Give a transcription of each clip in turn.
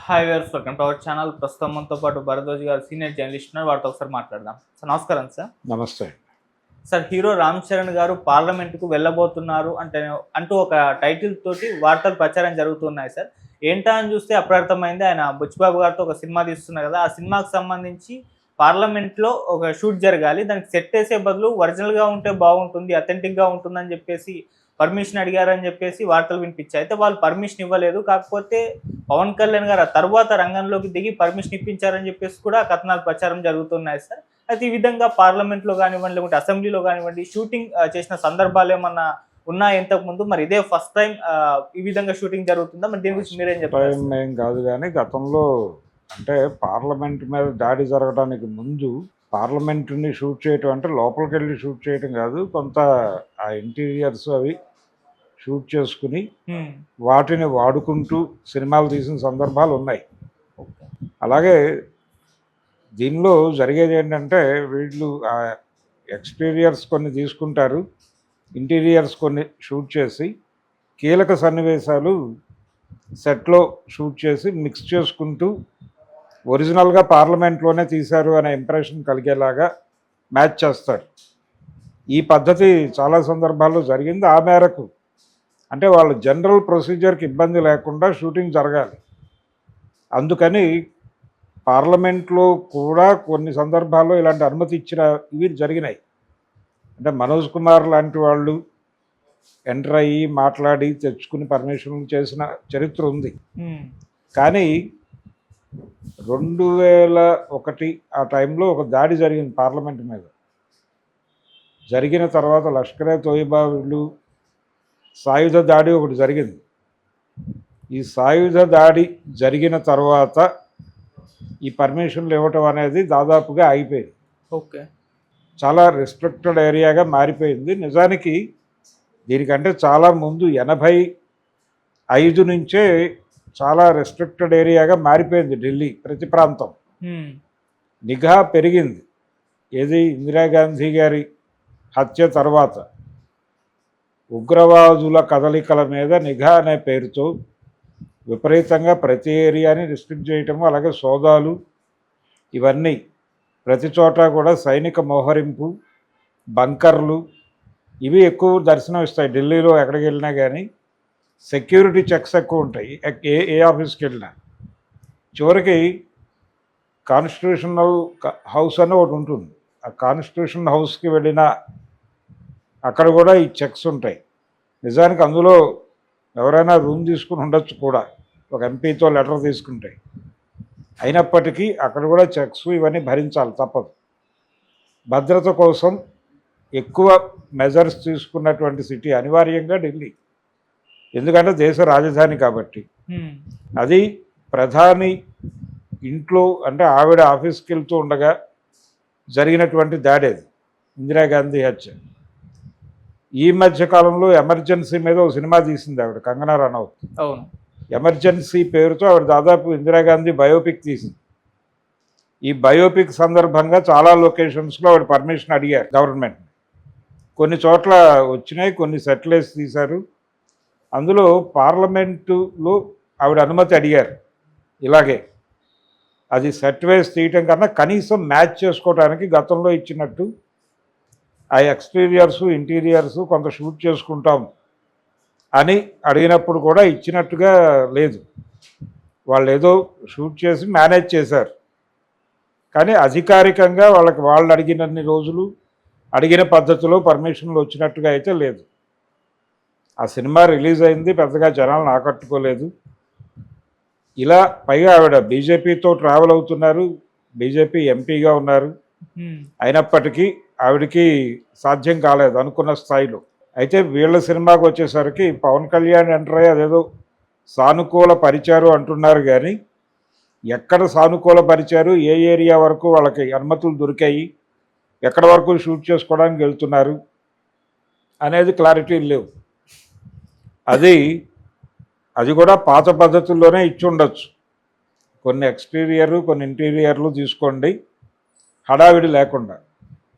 Hi viewers, welcome to our channel. ప్రస్తుతం మనతో పాటు భరద్వాజ్ గారు సీనియర్ జర్నలిస్ట్ ఉన్నారు. వారితో ఒకసారి మాట్లాడదాం. సార్ నమస్కారం. నమస్తే. సార్ హీరో రామ్ చరణ్ గారు పార్లమెంటుకు వెళ్ళబోతున్నారు అంటూ ఒక టైటిల్ తోటి వార్తలు ప్రచారం జరుగుతున్నాయి సార్. ఏంటా అని చూస్తే అప్రర్థమైంది. ఆయన బుచ్చిబాబు గారితో ఒక సినిమా తీస్తున్నారు కదా, ఆ సినిమాకి సంబంధించి పార్లమెంట్లో ఒక షూట్ జరగాలి, దానికి సెట్ వేసే బదులు ఒరిజినల్గా ఉంటే బాగుంటుంది, అథెంటిక్గా ఉంటుందని చెప్పేసి పర్మిషన్ అడిగారని చెప్పేసి వార్తలు వినిపించాయి. అయితే వాళ్ళు పర్మిషన్ ఇవ్వలేదు. కాకపోతే పవన్ కళ్యాణ్ గారు ఆ తర్వాత రంగంలోకి దిగి పర్మిషన్ ఇప్పించారని చెప్పేసి కూడా కథనాలు ప్రచారం జరుగుతున్నాయి సార్. అయితే ఈ విధంగా పార్లమెంట్లో కానివ్వండి, లేకుంటే అసెంబ్లీలో కానివ్వండి షూటింగ్ చేసిన సందర్భాలు ఏమన్నా ఉన్నాయి ఇంతకు ముందు? మరి ఇదే ఫస్ట్ టైం ఈ విధంగా షూటింగ్ జరుగుతుందా? మరి దీని గురించి మీరేం చెప్తారు? ఏం కాదు, కానీ గతంలో అంటే పార్లమెంట్ మీద దాడి జరగడానికి ముందు పార్లమెంట్ని షూట్ చేయటం అంటే లోపలికి వెళ్ళి షూట్ చేయటం కాదు, కొంత ఆ ఇంటీరియర్స్ అవి షూట్ చేసుకుని వాటిని వాడుకుంటూ సినిమాలు తీసిన సందర్భాలు ఉన్నాయి. అలాగే దీనిలో జరిగేది ఏంటంటే వీళ్ళు ఆ ఎక్స్టీరియర్స్ కొన్ని తీసుకుంటారు, ఇంటీరియర్స్ కొన్ని షూట్ చేసి కీలక సన్నివేశాలు సెట్లో షూట్ చేసి మిక్స్ చేసుకుంటూ ఒరిజినల్గా పార్లమెంట్లోనే తీశారు అనే ఇంప్రెషన్ కలిగేలాగా మ్యాచ్ చేస్తారు. ఈ పద్ధతి చాలా సందర్భాల్లో జరిగింది. ఆ మేరకు అంటే వాళ్ళ జనరల్ ప్రొసీజర్కి ఇబ్బంది లేకుండా షూటింగ్ జరగాలి. అందుకని పార్లమెంట్లో కూడా కొన్ని సందర్భాల్లో ఇలాంటి అనుమతి ఇచ్చిన ఇవి జరిగినాయి. అంటే మనోజ్ కుమార్ లాంటి వాళ్ళు ఎంటర్ అయ్యి మాట్లాడి తెచ్చుకుని పర్మిషన్లు చేసిన చరిత్ర ఉంది. కానీ 2001 ఆ టైంలో ఒక దాడి జరిగింది పార్లమెంట్ మీద. జరిగిన తర్వాత లష్కరే తోయిబా వీళ్ళు సాయుధ దాడి ఒకటి జరిగింది. ఈ సాయుధ దాడి జరిగిన తర్వాత ఈ పర్మిషన్లు ఇవ్వటం అనేది దాదాపుగా ఆగిపోయింది. ఓకే, చాలా రెస్ట్రిక్టెడ్ ఏరియాగా మారిపోయింది. నిజానికి దీనికంటే చాలా ముందు 85 నుంచే చాలా రెస్ట్రిక్టెడ్ ఏరియాగా మారిపోయింది ఢిల్లీ ప్రతి ప్రాంతం. నిఘా పెరిగింది. ఏది ఇందిరాగాంధీ గారి హత్య తర్వాత ఉగ్రవాదుల కదలికల మీద నిఘా అనే పేరుతో విపరీతంగా ప్రతి ఏరియాని రిస్ట్రిక్ట్ చేయటము, అలాగే సోదాలు, ఇవన్నీ ప్రతి చోట కూడా సైనిక మోహరింపు, బంకర్లు ఇవి ఎక్కువ దర్శనం ఇస్తాయి. ఢిల్లీలో ఎక్కడికి వెళ్ళినా కానీ సెక్యూరిటీ చెక్స్ ఎక్కువ ఉంటాయి. ఏ ఆఫీస్కి వెళ్ళినా చివరికి కాన్స్టిట్యూషనల్ హౌస్ అని ఒకటి ఉంటుంది. ఆ కాన్స్టిట్యూషన్ హౌస్కి వెళ్ళినా అక్కడ కూడా ఈ చెక్స్ ఉంటాయి. నిజానికి అందులో ఎవరైనా రూమ్ తీసుకుని ఉండొచ్చు కూడా, ఒక ఎంపీతో లెటర్ తీసుకుంటే. అయినప్పటికీ అక్కడ కూడా చెక్స్ ఇవన్నీ భరించాలి, తప్పదు. భద్రత కోసం ఎక్కువ మెజర్స్ తీసుకున్నటువంటి సిటీ అనివార్యంగా ఢిల్లీ. ఎందుకంటే దేశ రాజధాని కాబట్టి. అది ప్రధాని ఇంట్లో అంటే ఆవిడ ఆఫీస్కి వెళ్తూ ఉండగా జరిగినటువంటి దాడి అది, ఇందిరాగాంధీ హత్య. ఈ మధ్య కాలంలో ఎమర్జెన్సీ మీద ఒక సినిమా తీసింది ఆవిడ, కంగనా రనౌత్. అవును, ఎమర్జెన్సీ పేరుతో ఆవిడ దాదాపు ఇందిరాగాంధీ బయోపిక్ తీసింది. ఈ బయోపిక్ సందర్భంగా చాలా లొకేషన్స్లో ఆవిడ పర్మిషన్ అడిగారు గవర్నమెంట్. కొన్ని చోట్ల వచ్చినాయి, కొన్ని సెటిల్స్ తీశారు. అందులో పార్లమెంటులో ఆవిడ అనుమతి అడిగారు. ఇలాగే అది సెట్ వేసి తీయటం కన్నా కనీసం మ్యాచ్ చేసుకోవడానికి గతంలో ఇచ్చినట్టు ఆ ఎక్స్టీరియర్సు ఇంటీరియర్సు కొంత షూట్ చేసుకుంటాం అని అడిగినప్పుడు కూడా ఇచ్చినట్టుగా లేదు. వాళ్ళు ఏదో షూట్ చేసి మేనేజ్ చేశారు, కానీ అధికారికంగా వాళ్ళు అడిగినన్ని రోజులు అడిగిన పద్ధతిలో పర్మిషన్లు వచ్చినట్టుగా అయితే లేదు. ఆ సినిమా రిలీజ్ అయింది, పెద్దగా జనాలను ఆకట్టుకోలేదు. ఇలా పైగా ఆవిడ బీజేపీతో ట్రావెల్ అవుతున్నారు, బీజేపీ ఎంపీగా ఉన్నారు. అయినప్పటికీ ఆవిడకి సాధ్యం కాలేదు అనుకున్న స్థాయిలో. అయితే వీళ్ళ సినిమాకి వచ్చేసరికి పవన్ కళ్యాణ్ ఎంటర్ అయ్యి అదేదో సానుకూల పరిచారు అంటున్నారు, కానీ ఎక్కడ సానుకూల పరిచారు, ఏ ఏరియా వరకు వాళ్ళకి అనుమతులు దొరికాయి, ఎక్కడి వరకు షూట్ చేసుకోవడానికి వెళ్తున్నారు అనేది క్లారిటీ లేవు. అది కూడా పాత పద్ధతుల్లోనే ఇచ్చి ఉండొచ్చు. కొన్ని ఎక్స్టీరియర్లు కొన్ని ఇంటీరియర్లు తీసుకోండి, హడావిడి లేకుండా.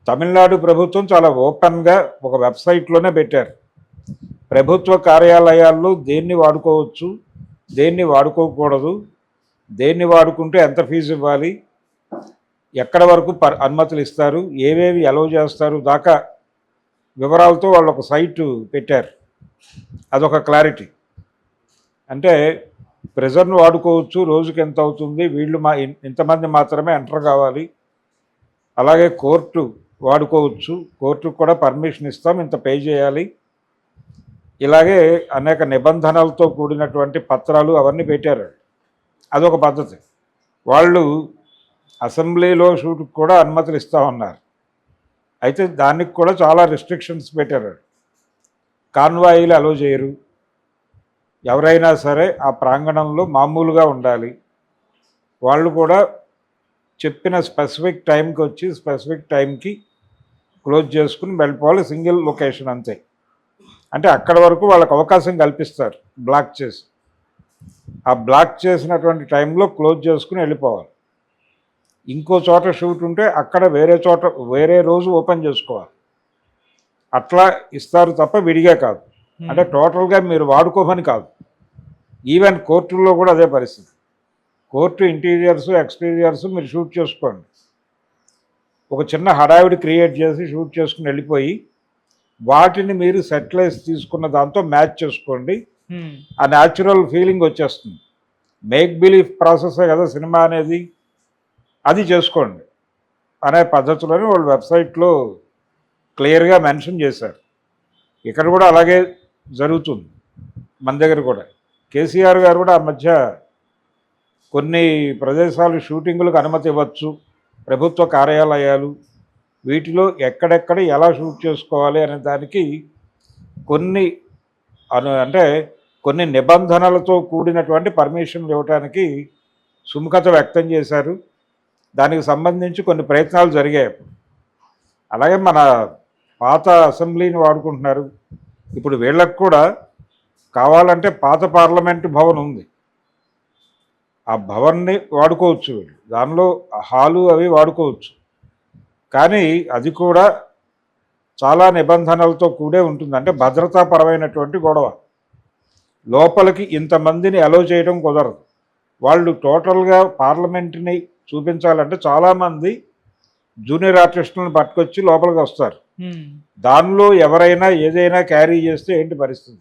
తమిళనాడు ప్రభుత్వం చాలా ఓపెన్గా ఒక వెబ్సైట్లోనే పెట్టారు, ప్రభుత్వ కార్యాలయాల్లో దేన్ని వాడుకోవచ్చు, దేన్ని వాడుకోకూడదు, దేన్ని వాడుకుంటే ఎంత ఫీజు ఇవ్వాలి, ఎక్కడ వరకు అనుమతులు ఇస్తారు, ఏవేవి అలౌ చేస్తారు దాకా వివరాలతో వాళ్ళు ఒక సైటు పెట్టారు. అదొక క్లారిటీ. అంటే ప్రెజర్ను వాడుకోవచ్చు, రోజుకి ఎంత అవుతుంది, వీళ్ళు ఇంతమంది మాత్రమే ఎంటర్ కావాలి. అలాగే కోర్టు వాడుకోవచ్చు, కోర్టుకు కూడా పర్మిషన్ ఇస్తాం, ఇంత పే చేయాలి. ఇలాగే అనేక నిబంధనలతో కూడినటువంటి పత్రాలు అవన్నీ పెట్టారు. అదొక పద్ధతి. వాళ్ళు అసెంబ్లీలో షూట్కి కూడా అనుమతులు ఇస్తామన్నారు. అయితే దానికి కూడా చాలా రిస్ట్రిక్షన్స్ పెట్టారు. కాన్వాయిలు అలో చేయరు, ఎవరైనా సరే ఆ ప్రాంగణంలో మామూలుగా ఉండాలి. వాళ్ళు కూడా చెప్పిన స్పెసిఫిక్ టైంకి వచ్చి స్పెసిఫిక్ టైంకి క్లోజ్ చేసుకుని వెళ్ళిపోవాలి. సింగిల్ లొకేషన్ అంతే. అంటే అక్కడ వరకు వాళ్ళకి అవకాశం కల్పిస్తారు బ్లాక్ చేసి. ఆ బ్లాక్ చేసినటువంటి టైంలో క్లోజ్ చేసుకుని వెళ్ళిపోవాలి. ఇంకో చోట షూట్ ఉంటే అక్కడ వేరే రోజు ఓపెన్ చేసుకోవాలి. అట్లా ఇస్తారు తప్ప విడిగా కాదు. అంటే టోటల్గా మీరు వాడుకోమని కాదు. ఈవెన్ కోర్టుల్లో కూడా అదే పరిస్థితి. కోర్టు ఇంటీరియర్స్ ఎక్స్టీరియర్స్ మీరు షూట్ చేసుకోండి. ఒక చిన్న హడావిడి క్రియేట్ చేసి షూట్ చేసుకుని వెళ్ళిపోయి వాటిని మీరు సెటిలైజ్ తీసుకున్న దాంతో మ్యాచ్ చేసుకోండి. ఆ న్యాచురల్ ఫీలింగ్ వచ్చేస్తుంది. మేక్ బిలీఫ్ ప్రాసెసే కదా సినిమా అనేది, అది చేసుకోండి అనే పద్ధతిలోనే వాళ్ళు వెబ్సైట్లో క్లియర్గా మెన్షన్ చేశారు. ఇక్కడ కూడా అలాగే జరుగుతుంది. మన దగ్గర కూడా కేసీఆర్ గారు కూడా ఆ మధ్య కొన్ని ప్రదేశాలు షూటింగులకు అనుమతి ఇవ్వచ్చు, ప్రభుత్వ కార్యాలయాలు వీటిలో ఎక్కడెక్కడ ఎలా షూట్ చేసుకోవాలి అనే దానికి కొన్ని నిబంధనలతో కూడినటువంటి పర్మిషన్లు ఇవ్వడానికి సుముఖత వ్యక్తం చేశారు. దానికి సంబంధించి కొన్ని ప్రయత్నాలు జరిగాయి. అలాగే మన పాత అసెంబ్లీని వాడుకుంటున్నారు. ఇప్పుడు వీళ్ళకు కూడా కావాలంటే పాత పార్లమెంటు భవన్ ఉంది, ఆ భవన్ని వాడుకోవచ్చు. వీళ్ళు దానిలో హాలు అవి వాడుకోవచ్చు. కానీ అది కూడా చాలా నిబంధనలతో కూడే ఉంటుంది. అంటే భద్రతాపరమైనటువంటి గొడవ. లోపలికి ఇంతమందిని అలౌ చేయడం కుదరదు. వాళ్ళు టోటల్గా పార్లమెంట్ని చూపించాలంటే చాలామంది జూనియర్ ఆర్టిస్టులను పట్టుకొచ్చి లోపలికి వస్తారు. దానిలో ఎవరైనా ఏదైనా క్యారీ చేస్తే ఏంటి పరిస్థితి?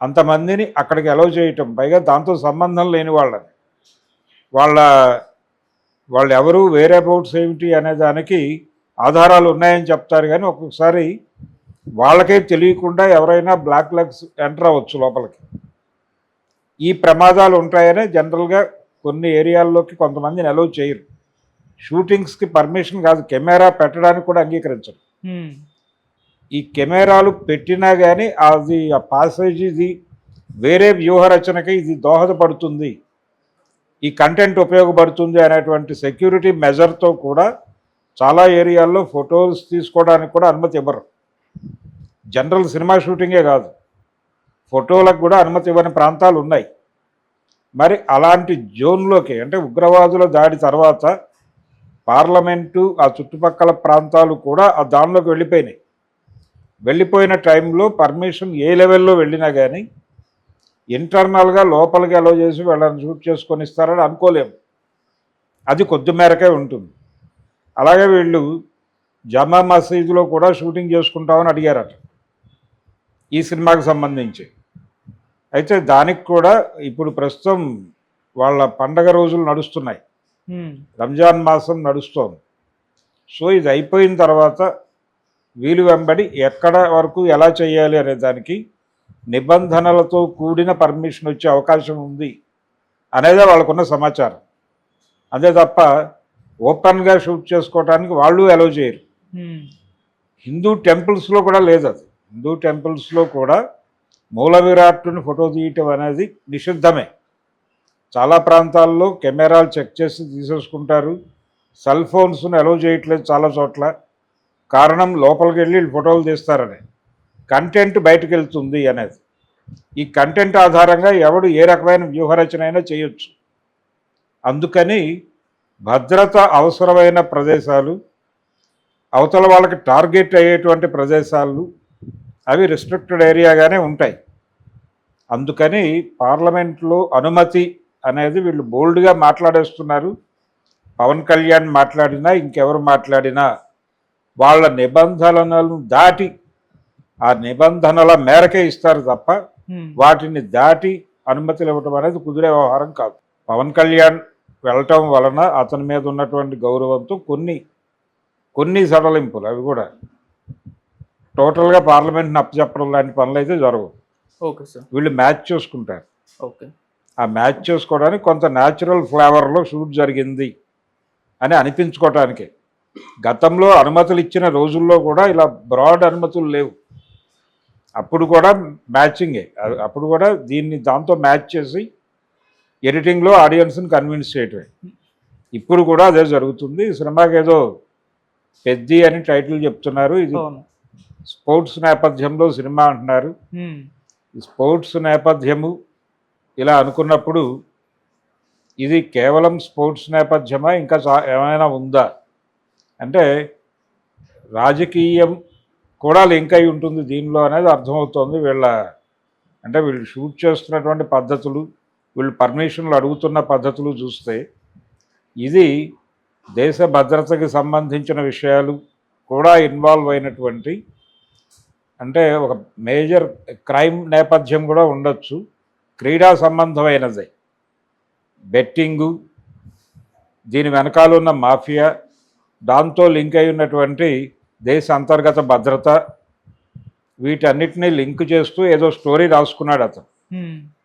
అంతమందిని అక్కడికి అలౌ చేయటం, పైగా దాంతో సంబంధం లేని వాళ్ళని, వాళ్ళు ఎవరు వేరే అబౌట్స్ ఏమిటి అనే దానికి ఆధారాలు ఉన్నాయని చెప్తారు. కానీ ఒక్కొక్కసారి వాళ్ళకే తెలియకుండా ఎవరైనా బ్లాక్ లెగ్స్ ఎంటర్ అవ్వచ్చు లోపలికి. ఈ ప్రమాదాలు ఉంటాయనే జనరల్గా కొన్ని ఏరియాల్లోకి కొంతమందిని అలౌ చేయరు. షూటింగ్స్కి పర్మిషన్ కాదు, కెమెరా పెట్టడానికి కూడా అంగీకరించరు. ఈ కెమెరాలు పెట్టినా కానీ అది ఆ పాసేజీది వేరే వ్యూహరచనకి ఇది దోహదపడుతుంది, ఈ కంటెంట్ ఉపయోగపడుతుంది అనేటువంటి సెక్యూరిటీ మెజర్తో కూడా చాలా ఏరియాల్లో ఫొటోస్ తీసుకోవడానికి కూడా అనుమతి ఇవ్వరు. జనరల్ సినిమా షూటింగే కాదు, ఫోటోలకు కూడా అనుమతి ఇవ్వని ప్రాంతాలు ఉన్నాయి. మరి అలాంటి జోన్లోకి, అంటే ఉగ్రవాదుల దాడి తర్వాత పార్లమెంటు ఆ చుట్టుపక్కల ప్రాంతాలు కూడా ఆ దానిలోకి వెళ్ళిపోయిన టైంలో పర్మిషన్ ఏ లెవెల్లో వెళ్ళినా కానీ ఇంటర్నల్గా లోపలికి అలో చేసి వాళ్ళని షూట్ చేసుకొని ఇస్తారని అనుకోలేము. అది కొద్ది మేరకే ఉంటుంది. అలాగే వీళ్ళు జమా మసీదులో కూడా షూటింగ్ చేసుకుంటామని అడిగారట ఈ సినిమాకి సంబంధించి. అయితే దానికి కూడా ఇప్పుడు ప్రస్తుతం వాళ్ళ పండగ రోజులు నడుస్తున్నాయి, రంజాన్ మాసం నడుస్తోంది. సో ఇది అయిపోయిన తర్వాత వీలు వెంబడి ఎక్కడ వరకు ఎలా చేయాలి అనే దానికి నిబంధనలతో కూడిన పర్మిషన్ వచ్చే అవకాశం ఉంది అనేదే వాళ్ళకున్న సమాచారం. అంతే తప్ప ఓపెన్గా షూట్ చేసుకోవడానికి వాళ్ళు అలౌ చేయరు. హిందూ టెంపుల్స్లో కూడా లేదు అది. హిందూ టెంపుల్స్లో కూడా మూల విరాట్టుని ఫోటో తీయటం అనేది నిషిద్ధమే. చాలా ప్రాంతాల్లో కెమెరాలు చెక్ చేసి తీసేసుకుంటారు. సెల్ ఫోన్స్ను అలౌ చేయట్లేదు చాలా చోట్ల. కారణం లోపలికి వెళ్ళి ఫోటోలు తీస్తారని, కంటెంట్ బయటకు వెళ్తుంది అనేది. ఈ కంటెంట్ ఆధారంగా ఎవడు ఏ రకమైన వ్యూహరచన అయినా చేయొచ్చు. అందుకని భద్రత అవసరమైన ప్రదేశాలు, అవతల వాళ్ళకి టార్గెట్ అయ్యేటువంటి ప్రదేశాలు అవి రిస్ట్రిక్టెడ్ ఏరియాగానే ఉంటాయి. అందుకని పార్లమెంట్లో అనుమతి అనేది వీళ్ళు బోల్డ్గా మాట్లాడేస్తున్నారు. పవన్ కళ్యాణ్ మాట్లాడినా ఇంకెవరు మాట్లాడినా వాళ్ళ నిబంధనలను దాటి ఆ నిబంధనల మేరకే ఇస్తారు తప్ప వాటిని దాటి అనుమతులు ఇవ్వటం అనేది కుదిరే వ్యవహారం కాదు. పవన్ కళ్యాణ్ వెళ్ళటం వలన అతని మీద ఉన్నటువంటి గౌరవంతో కొన్ని సడలింపులు అవి కూడా టోటల్గా పార్లమెంట్ని అప్పచెప్పడం లాంటి పనులు అయితే జరగవు. Okay sir. వీళ్ళు మ్యాచ్ చేసుకుంటారు. ఓకే. ఆ మ్యాచ్ చేసుకోవడానికి కొంత న్యాచురల్ ఫ్లేవర్లో షూట్ జరిగింది అని అనిపించుకోవటానికే. గతంలో అనుమతులు ఇచ్చిన రోజుల్లో కూడా ఇలా బ్రాడ్ అనుమతులు లేవు. అప్పుడు కూడా మ్యాచింగే. అప్పుడు కూడా దీన్ని దాంతో మ్యాచ్ చేసి ఎడిటింగ్లో ఆడియన్స్ని కన్విన్స్ చేయటమే. ఇప్పుడు కూడా అదే జరుగుతుంది. ఈ సినిమాకి ఏదో పెద్ది అని టైటిల్ చెప్తున్నారు. ఇది స్పోర్ట్స్ నేపథ్యంలో సినిమా అంటున్నారు. ఈ స్పోర్ట్స్ నేపథ్యము ఇలా అనుకున్నప్పుడు ఇది కేవలం స్పోర్ట్స్ నేపథ్యమా ఇంకా ఏమైనా ఉందా అంటే రాజకీయం కూడా లింక్ అయి ఉంటుంది దీనిలో అనేది అర్థమవుతోంది. వీళ్ళు షూట్ చేస్తున్నటువంటి పద్ధతులు, వీళ్ళు పర్మిషన్లు అడుగుతున్న పద్ధతులు చూస్తే ఇది దేశ భద్రతకి సంబంధించిన విషయాలు కూడా ఇన్వాల్వ్ అయినటువంటి, అంటే ఒక మేజర్ క్రైమ్ నేపథ్యం కూడా ఉండొచ్చు. క్రీడా సంబంధమైనదే, బెట్టింగు, దీని వెనకాల ఉన్న మాఫియా, దాంతో లింక్ అయి ఉన్నటువంటి దేశ అంతర్గత భద్రత, వీటన్నిటినీ లింక్ చేస్తూ ఏదో స్టోరీ రాసుకున్నాడు అతను.